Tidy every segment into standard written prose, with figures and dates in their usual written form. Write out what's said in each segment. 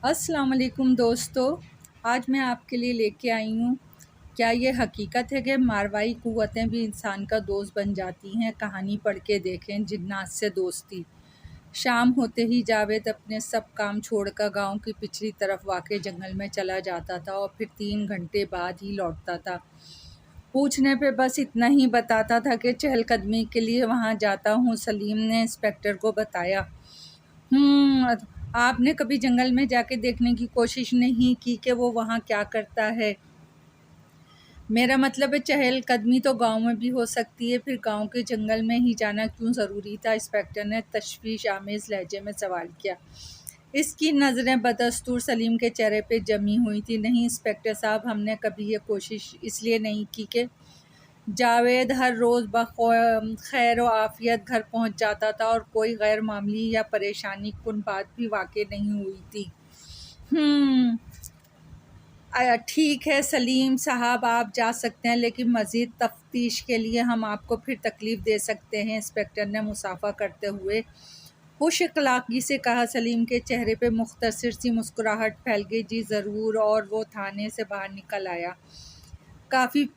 अस्सलाम वालेकुम दोस्तों। आज मैं आपके लिए लेके आई हूँ, क्या ये हकीकत है कि मारवाई क़ुव्वतें भी इंसान का दोस्त बन जाती हैं। कहानी पढ़ के देखें, जिन्नात से दोस्ती। शाम होते ही जावेद अपने सब काम छोड़कर गांव की पिछली तरफ वाक़े जंगल में चला जाता था और फिर 3 घंटे बाद ही लौटता था। पूछने पे बस इतना ही बताता था कि चहलकदमी के लिए वहाँ जाता हूँ। सलीम ने इंस्पेक्टर को बताया। आपने कभी जंगल में जाके देखने की कोशिश नहीं की कि वो वहाँ क्या करता है? मेरा मतलब है चहलकदमी तो गांव में भी हो सकती है, फिर गांव के जंगल में ही जाना क्यों ज़रूरी था? इंस्पेक्टर ने तशवीश आमेज़ लहजे में सवाल किया। इसकी नज़रें बदस्तूर सलीम के चेहरे पे जमी हुई थी। नहीं इंस्पेक्टर साहब, हमने कभी ये कोशिश इसलिए नहीं की कि जावेद हर रोज़ खैर व आफियत घर पहुंच जाता था और कोई गैर मामूली या परेशानी कुन बात भी वाक़ई नहीं हुई थी। ठीक है सलीम साहब, आप जा सकते हैं, लेकिन मज़ीद तफ्तीश के लिए हम आपको फिर तकलीफ़ दे सकते हैं। इंस्पेक्टर ने मुसाफा करते हुए खुश अखलाक़ी से कहा। सलीम के चेहरे पे मुख्तसर सी मुस्कुराहट फैल गई। जी ज़रूर। और वो थाने से बाहर निकल आया। काफ़ी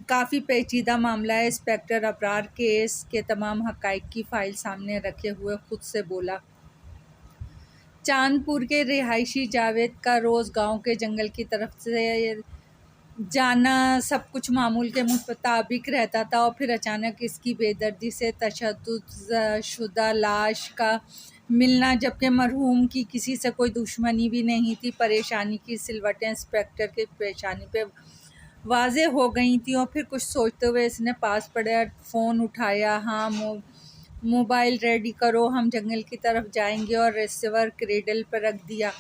काफ़ी पेचीदा मामला है इंस्पेक्टर। अबरार केस के तमाम हक़ाइक़ की फ़ाइल सामने रखे हुए ख़ुद से बोला। चांदपुर के रिहायशी जावेद का रोज़ गांव के जंगल की तरफ से जाना सब कुछ मामूल के मुताबिक रहता था और फिर अचानक इसकी बेदर्दी से तशद्दुद शुदा लाश का मिलना, जबकि मरहूम की किसी से कोई दुश्मनी भी नहीं थी। परेशानी की सिलवटें इंस्पेक्टर की परेशानी पे वाज़े हो गई थी और फिर कुछ सोचते हुए इसने पास पड़े फ़ोन उठाया। हाँ, मोबाइल रेडी करो, हम जंगल की तरफ जाएंगे, और रिसीवर क्रेडल पर रख दिया।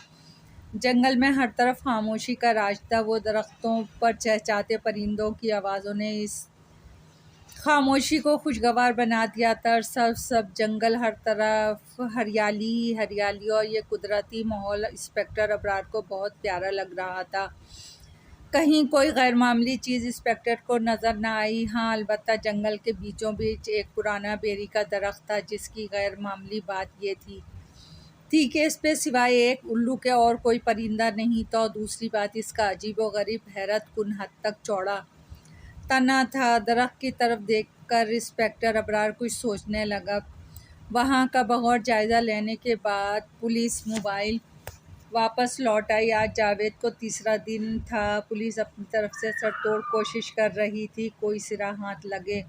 जंगल में हर तरफ खामोशी का राज था। वो दरख्तों पर चहचहाते परिंदों की आवाज़ों ने इस खामोशी को खुशगवार बना दिया था। सब जंगल, हर तरफ हरियाली ही हरियाली, और ये कुदरती माहौल इंस्पेक्टर अबरार को बहुत प्यारा लग रहा था। कहीं कोई गैर मामूली चीज़ इंस्पेक्टर को नज़र न आई। हाँ, अलबत्ता जंगल के बीचों बीच एक पुराना बेरी का दरख्त था, जिसकी गैर मामूली बात ये थी कि इस पे सिवाय एक उल्लू के और कोई परिंदा नहीं था, और दूसरी बात, इसका अजीब व गरीब हैरत कुन हद तक चौड़ा तना था। दरख्त की तरफ देखकर इंस्पेक्टर अबरार कुछ सोचने लगा। वहाँ का बगौर जायज़ा लेने के बाद पुलिस मोबाइल वापस लौट आई। आज जावेद को तीसरा दिन था। पुलिस अपनी तरफ से सरतोड़ कोशिश कर रही थी, कोई सिरा हाथ लगे।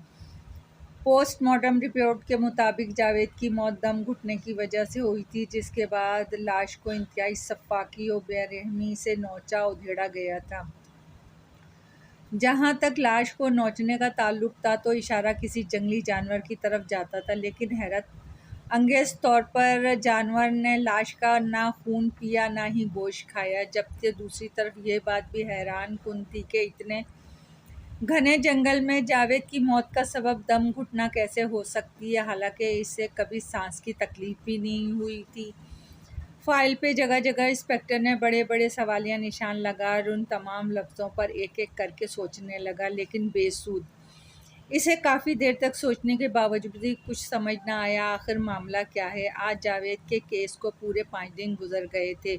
पोस्टमार्टम रिपोर्ट के मुताबिक जावेद की मौत दम घुटने की वजह से हुई थी, जिसके बाद लाश को इंतहाई सफाकी और बेरहमी से नोचा उधेड़ा गया था। जहाँ तक लाश को नोचने का ताल्लुक था, तो इशारा किसी जंगली जानवर की तरफ जाता था, लेकिन हैरत अंगेज़ तौर पर जानवर ने लाश का ना खून पिया ना ही गोश्त खाया। जबकि दूसरी तरफ ये बात भी हैरान कुन थी कि इतने घने जंगल में जावेद की मौत का सबब दम घुटना कैसे हो सकती है, हालांकि इसे कभी सांस की तकलीफ भी नहीं हुई थी। फाइल पे जगह जगह इंस्पेक्टर ने बड़े बड़े सवालिया निशान लगा और उन तमाम लफ्ज़ों पर एक एक करके सोचने लगा, लेकिन बेसूद। इसे काफ़ी देर तक सोचने के बावजूद भी कुछ समझ ना आया, आखिर मामला क्या है। आज जावेद के केस को पूरे 5 दिन गुजर गए थे,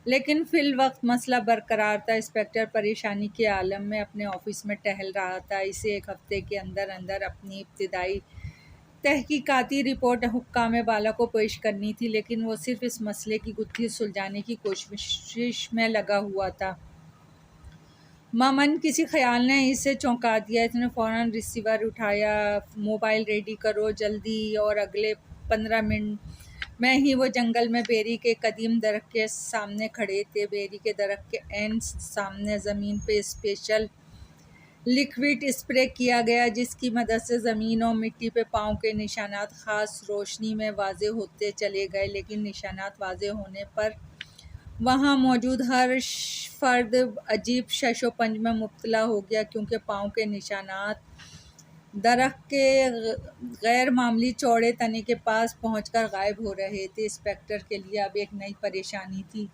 लेकिन फिल वक्त मसला बरकरार था। इंस्पेक्टर परेशानी के आलम में अपने ऑफिस में टहल रहा था। इसे 1 हफ्ते के अंदर अंदर अपनी इब्तिदाई तहकीकाती रिपोर्ट हुक्काम बाला को पेश करनी थी, लेकिन वो सिर्फ इस मसले की गुत्थी सुलझाने की कोशिश में लगा हुआ था। मामन किसी ख्याल ने इसे चौंका दिया। इसने फ़ौरन रिसीवर उठाया। मोबाइल रेडी करो जल्दी। और अगले 15 मिनट में ही वो जंगल में बेरी के कदीम दरख्त के सामने खड़े थे। बेरी के दरख्त के एंड सामने ज़मीन पे स्पेशल लिक्विड स्प्रे किया गया, जिसकी मदद से ज़मीन और मिट्टी पे पाँव के निशानात ख़ास रोशनी में वाज़े होते चले गए। लेकिन निशानात वाज़े होने पर वहाँ मौजूद हर फ़र्द अजीब शशोपंज में मुब्तला हो गया, क्योंकि पाँव के निशानात दरख्त के गैर मामूली चौड़े तने के पास पहुंचकर गायब हो रहे थे। इंस्पेक्टर के लिए अब एक नई परेशानी थी।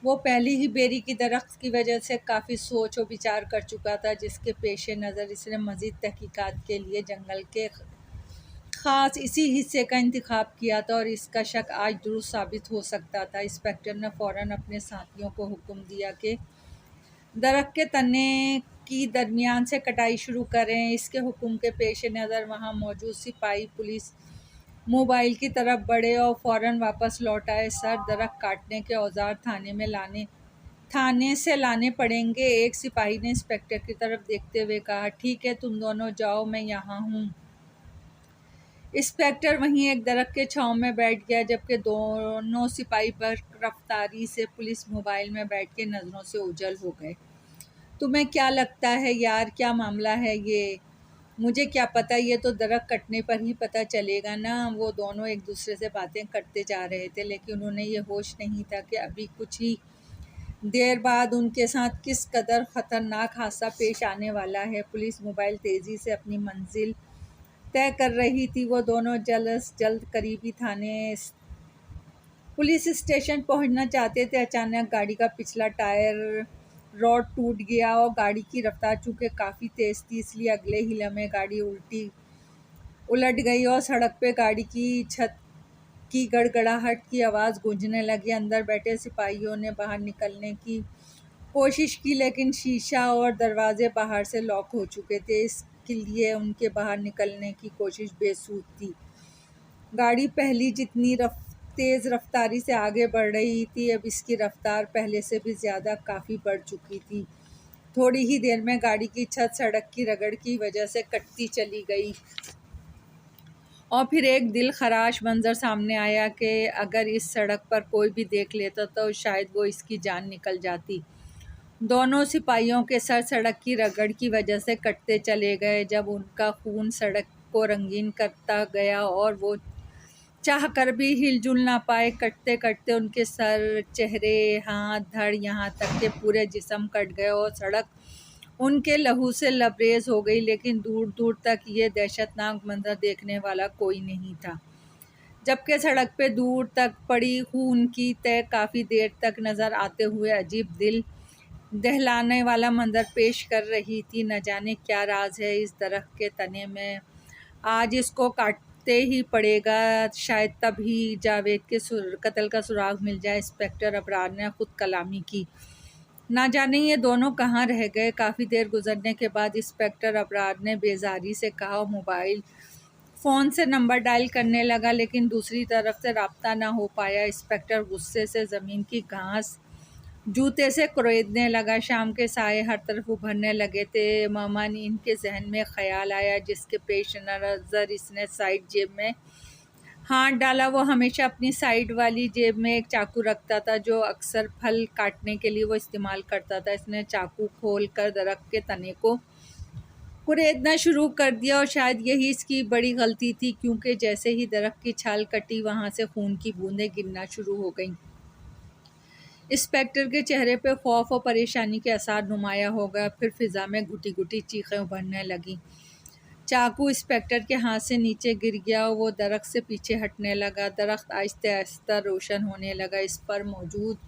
वो पहली ही बेरी की दरख्त की वजह से काफ़ी सोच और विचार कर चुका था, जिसके पेश नज़र इसने मज़ीद तहकीकात के लिए जंगल के ख़ास इसी हिस्से का इंतखाब किया था और इसका शक आज दुरुस्त साबित हो सकता था। इंस्पेक्टर ने फ़ौरन अपने साथियों को हुक्म दिया कि दरख्त के तने की दरमियान से कटाई शुरू करें। इसके हुक्म के पेश नज़र वहाँ मौजूद सिपाही पुलिस मोबाइल की तरफ बढ़े और फ़ौरन वापस लौट आए। सर, दरख्त काटने के औजार थाने से लाने पड़ेंगे। एक सिपाही ने इंस्पेक्टर की तरफ देखते हुए कहा। ठीक है, तुम दोनों जाओ, मैं यहाँ हूँ। इंस्पेक्टर वहीं एक दरख्त के छांव में बैठ गया, जबकि दोनों सिपाही बर्क रफ्तारी से पुलिस मोबाइल में बैठ के नज़रों से ओझल हो गए। तुम्हें क्या लगता है यार, क्या मामला है ये? मुझे क्या पता, ये तो दरख्त कटने पर ही पता चलेगा ना। वो दोनों एक दूसरे से बातें करते जा रहे थे, लेकिन उन्हें ये होश नहीं था कि अभी कुछ ही देर बाद उनके साथ किस कदर ख़तरनाक हादसा पेश आने वाला है। पुलिस मोबाइल तेज़ी से अपनी मंजिल तय कर रही थी। वो दोनों जल्द से जल्द करीबी थाने पुलिस स्टेशन पहुंचना चाहते थे। अचानक गाड़ी का पिछला टायर रॉड टूट गया और गाड़ी की रफ्तार चूँकि काफ़ी तेज़ थी, इसलिए अगले ही लम्हे गाड़ी उलट गई और सड़क पे गाड़ी की छत की गड़गड़ाहट की आवाज़ गूंजने लगी। अंदर बैठे सिपाहियों ने बाहर निकलने की कोशिश की, लेकिन शीशा और दरवाजे बाहर से लॉक हो चुके थे। इसके लिए उनके बाहर निकलने की कोशिश बेसुध थी। गाड़ी पहली जितनी तेज़ रफ्तारी से आगे बढ़ रही थी, अब इसकी रफ्तार पहले से भी ज़्यादा काफ़ी बढ़ चुकी थी। थोड़ी ही देर में गाड़ी की छत सड़क की रगड़ की वजह से कटती चली गई और फिर एक दिल खराश मंजर सामने आया कि अगर इस सड़क पर कोई भी देख लेता तो शायद वो इसकी जान निकल जाती। दोनों सिपाहियों के सर सड़क की रगड़ की वजह से कटते चले गए। जब उनका खून सड़क को रंगीन करता गया और वो चाह कर भी हिलजुल ना पाए, कटते कटते उनके सर, चेहरे, हाथ, धड़, यहाँ तक के पूरे जिस्म कट गए और सड़क उनके लहू से लबरेज हो गई। लेकिन दूर दूर तक ये दहशतनाक मंजर देखने वाला कोई नहीं था, जबकि सड़क पे दूर तक पड़ी खून की तह काफ़ी देर तक नज़र आते हुए अजीब दिल दहलाने वाला मंजर पेश कर रही थी। न जाने क्या राज है इस दरख्त के तने में, आज इसको काटते ही पड़ेगा, शायद तभी जावेद के कत्ल का सुराग मिल जाए। इंस्पेक्टर अबरार ने खुद कलामी की। ना जाने ये दोनों कहाँ रह गए। काफ़ी देर गुजरने के बाद इंस्पेक्टर अबरार ने बेजारी से कहा। मोबाइल फ़ोन से नंबर डायल करने लगा, लेकिन दूसरी तरफ से रब्ता ना हो पाया। इंस्पेक्टर गुस्से से ज़मीन की घास जूते से कुरेदने लगा। शाम के साए हर तरफ उभरने लगे थे। मामन इनके जहन में ख्याल आया, जिसके पेश नज़र इसने साइड जेब में हाथ डाला। वो हमेशा अपनी साइड वाली जेब में एक चाकू रखता था, जो अक्सर फल काटने के लिए वो इस्तेमाल करता था। इसने चाकू खोल कर दरख्त के तने को कुरेदना शुरू कर दिया और शायद यही इसकी बड़ी गलती थी, क्योंकि जैसे ही दरख्त की छाल कटी, वहाँ से खून की बूंदें गिरना शुरू हो गईं। इंस्पेक्टर के चेहरे पे खौफ और परेशानी के आसार नुमाया हो गया। फिर फिज़ा में घुटी घुटी चीखें उभरने लगीं। चाकू इंस्पेक्टर के हाथ से नीचे गिर गया और वो दरख्त से पीछे हटने लगा। दरख्त आहिस्ता आहिस्ता रोशन होने लगा। इस पर मौजूद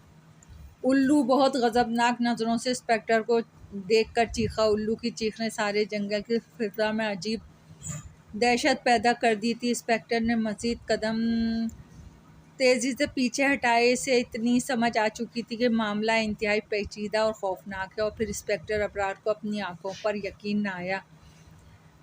उल्लू बहुत गज़बनाक नज़रों से इंस्पेक्टर को देखकर चीखा। उल्लू की चीख ने सारे जंगल की फिज़ा में अजीब दहशत पैदा कर दी थी। इंस्पेक्टर ने मज़ीद कदम तेज़ी से पीछे हटाए से इतनी समझ आ चुकी थी कि मामला इंतहाई पेचीदा और ख़ौफनाक है। और फिर इंस्पेक्टर अबरार को अपनी आंखों पर यकीन न आया,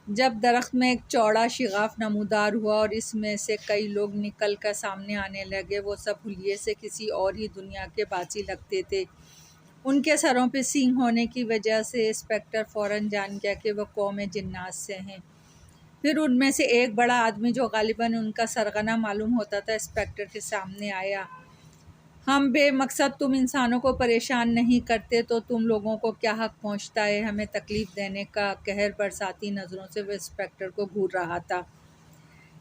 जब दरख्त में एक चौड़ा शिगाफ नमूदार हुआ और इसमें से कई लोग निकल कर सामने आने लगे। वो सब हुलिये से किसी और ही दुनिया के बासी लगते थे। उनके सरों पे सींग होने की वजह से इंस्पेक्टर फ़ौरन जान गया कि वह कौम जिन्नात से हैं। फिर उनमें से एक बड़ा आदमी, जो गालिबन उनका सरगना मालूम होता था, इंस्पेक्टर के सामने आया। हम बेमकसद तुम इंसानों को परेशान नहीं करते तो तुम लोगों को क्या हक़ पहुंचता है हमें तकलीफ़ देने का? कहर बरसाती नज़रों से वह इंस्पेक्टर को घूर रहा था।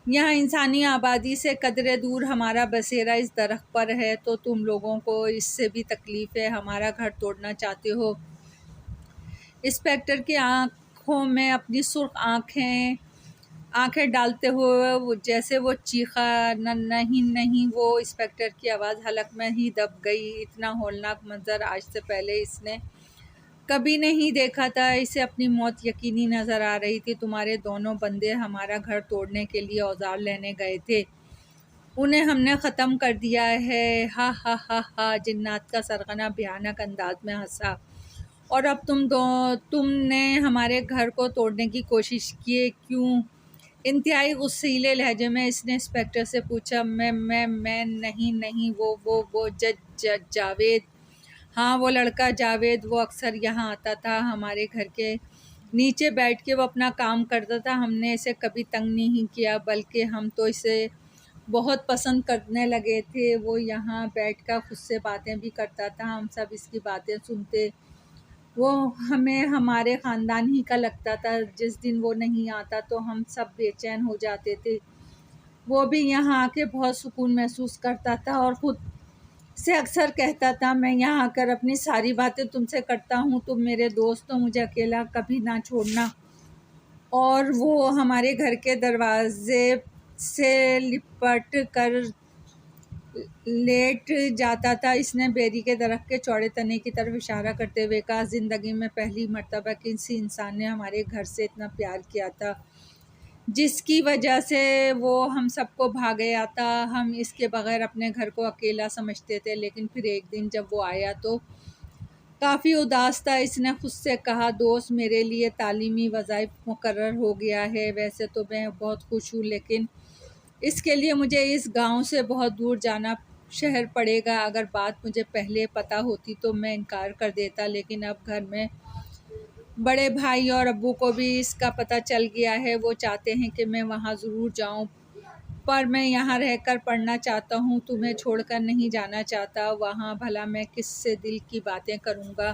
यहाँ इंसानी आबादी से कदरे दूर हमारा बसेरा इस दरख्त पर है, तो तुम लोगों को इससे भी तकलीफ़ है? हमारा घर तोड़ना चाहते हो? इंस्पेक्टर की आँखों में अपनी सुर्ख आंखें डालते हुए जैसे वो चीखा। नहीं नहीं, वो इंस्पेक्टर की आवाज़ हलक में ही दब गई। इतना होलनाक मंजर आज से पहले इसने कभी नहीं देखा था, इसे अपनी मौत यकीनी नज़र आ रही थी। तुम्हारे दोनों बंदे हमारा घर तोड़ने के लिए औजार लेने गए थे, उन्हें हमने ख़त्म कर दिया है। हा हा हा हा, जिन्नात का सरगना भयानक अंदाज में हंसा। और अब तुमने हमारे घर को तोड़ने की कोशिश की, क्यों? इंतहाई गुस्सैले लहजे में इसने इंस्पेक्टर से पूछा। मैं नहीं, वो जावेद। हाँ, वो लड़का जावेद, वो अक्सर यहाँ आता था, हमारे घर के नीचे बैठ के वो अपना काम करता था। हमने इसे कभी तंग नहीं किया, बल्कि हम तो इसे बहुत पसंद करने लगे थे। वो यहाँ बैठकर खुद से बातें भी करता था, हम सब इसकी बातें सुनते। वो हमें हमारे ख़ानदान ही का लगता था। जिस दिन वो नहीं आता तो हम सब बेचैन हो जाते थे। वो भी यहाँ आके बहुत सुकून महसूस करता था और ख़ुद से अक्सर कहता था, मैं यहाँ आकर अपनी सारी बातें तुमसे करता हूँ, तुम मेरे दोस्त हो, मुझे अकेला कभी ना छोड़ना। और वो हमारे घर के दरवाजे से लिपट कर लेट जाता था। इसने बेरी के दरख्त के चौड़े तने की तरफ इशारा करते हुए कहा, ज़िंदगी में पहली मर्तबा किसी इंसान ने हमारे घर से इतना प्यार किया था, जिसकी वजह से वो हम सबको भा गया था। हम इसके बगैर अपने घर को अकेला समझते थे, लेकिन फिर एक दिन जब वो आया तो काफ़ी उदास था। इसने खुद से कहा, दोस्त, मेरे लिए तालीमी वज़ाइफ मुकर्रर हो गया है। वैसे तो मैं बहुत खुश हूँ, लेकिन इसके लिए मुझे इस गांव से बहुत दूर जाना शहर पड़ेगा। अगर बात मुझे पहले पता होती तो मैं इनकार कर देता, लेकिन अब घर में बड़े भाई और अब्बू को भी इसका पता चल गया है। वो चाहते हैं कि मैं वहाँ ज़रूर जाऊँ, पर मैं यहाँ रहकर पढ़ना चाहता हूँ, तुम्हें छोड़कर नहीं जाना चाहता। वहाँ भला मैं किससे दिल की बातें करूँगा?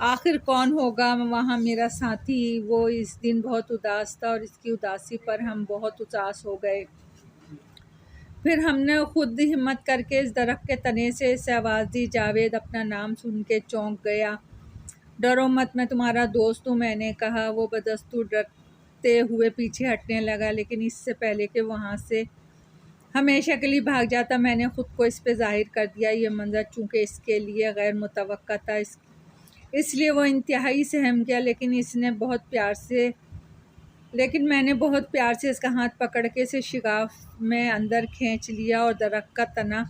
आखिर कौन होगा वहाँ मेरा साथी? वो इस दिन बहुत उदास था और इसकी उदासी पर हम बहुत उदास हो गए। फिर हमने खुद हिम्मत करके इस दरख्त के तने से इसे आवाज़ दी। जावेद अपना नाम सुन के चौंक गया। डरो मत, मैं तुम्हारा दोस्त हूँ, मैंने कहा। वो बदस्तूर डरते हुए पीछे हटने लगा, लेकिन इससे पहले कि वहाँ से हमेशा के लिए भाग जाता, मैंने ख़ुद को इस पे ज़ाहिर कर दिया। ये मंज़र चूँकि इसके लिए गैर मुतवक्का था, इसलिए वो इंतहाई सहम गया। लेकिन मैंने बहुत प्यार से इसका हाथ पकड़ के इसे शिगाफ में अंदर खींच लिया और दरख्त का तना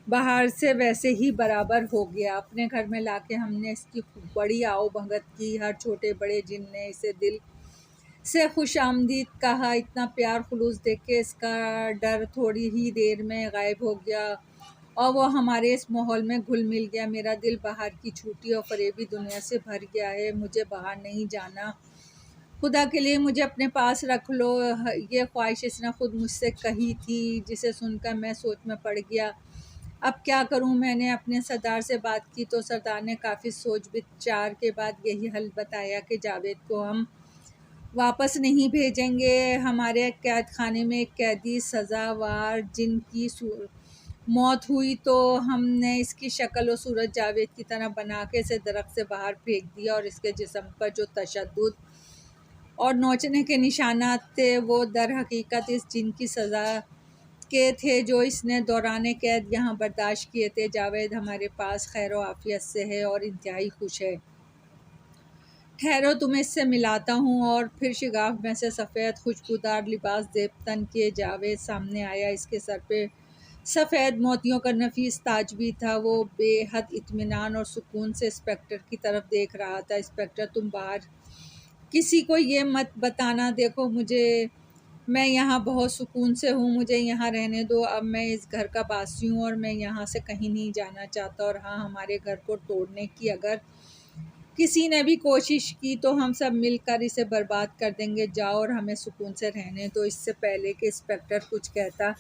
बाहर से वैसे ही बराबर हो गया। अपने घर में लाके हमने इसकी बड़ी आओ भगत की। हर छोटे बड़े जिन ने इसे दिल से खुश आमदीद कहा। इतना प्यार खुलूस देख के इसका डर थोड़ी ही देर में गायब हो गया और वो हमारे इस माहौल में घुल मिल गया। मेरा दिल बाहर की छूटी और फरेबी दुनिया से भर गया है। मुझे बाहर नहीं जाना, खुदा के लिए मुझे अपने पास रख लो। ये ख्वाहिश इसने खुद मुझसे कही थी, जिसे सुनकर मैं सोच में पड़ गया। अब क्या करूं? मैंने अपने सरदार से बात की तो सरदार ने काफ़ी सोच विचार के बाद यही हल बताया कि जावेद को हम वापस नहीं भेजेंगे। हमारे कैद खाने में एक कैदी सज़ावार जिनकी मौत हुई, तो हमने इसकी शक्ल और सूरत जावेद की तरह बना के इसे दरख्त से बाहर फेंक दिया और इसके जिस्म पर जो तशद्दुद और नोचने के निशानात थे, वो दर हकीकत इस जिन की सज़ा के थे जो इसने दौरान कैद यहाँ बर्दाश्त किए थे। जावेद हमारे पास खैर व आफियत से है और इंतहाई खुश है। ठहरो, तुम्हें इससे मिलाता हूँ। और फिर शिगाफ में से सफ़ेद खुशबूदार लिबास देवतन के जावेद सामने आया। इसके सर पे सफ़ेद मोतियों का नफीस ताज भी था। वो बेहद इत्मीनान और सुकून से इंस्पेक्टर की तरफ देख रहा था। इंस्पेक्टर, तुम बाहर किसी को ये मत बताना। देखो, मैं यहाँ बहुत सुकून से हूँ, मुझे यहाँ रहने दो। अब मैं इस घर का बासी हूँ और मैं यहाँ से कहीं नहीं जाना चाहता। और हाँ, हमारे घर को तोड़ने की अगर किसी ने भी कोशिश की तो हम सब मिलकर इसे बर्बाद कर देंगे। जाओ और हमें सुकून से रहने दो। इससे पहले कि इंस्पेक्टर कुछ कहता,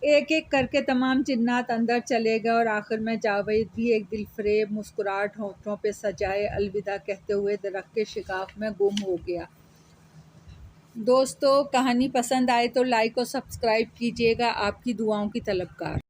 एक एक करके तमाम जिन्नात अंदर चले गए और आखिर में जावेद भी एक दिलफरेब मुस्कुराहट होठों पे सजाए अलविदा कहते हुए दरख्त के शिगाफ में गुम हो गया। दोस्तों, कहानी पसंद आए तो लाइक और सब्सक्राइब कीजिएगा। आपकी दुआओं की तलबगार।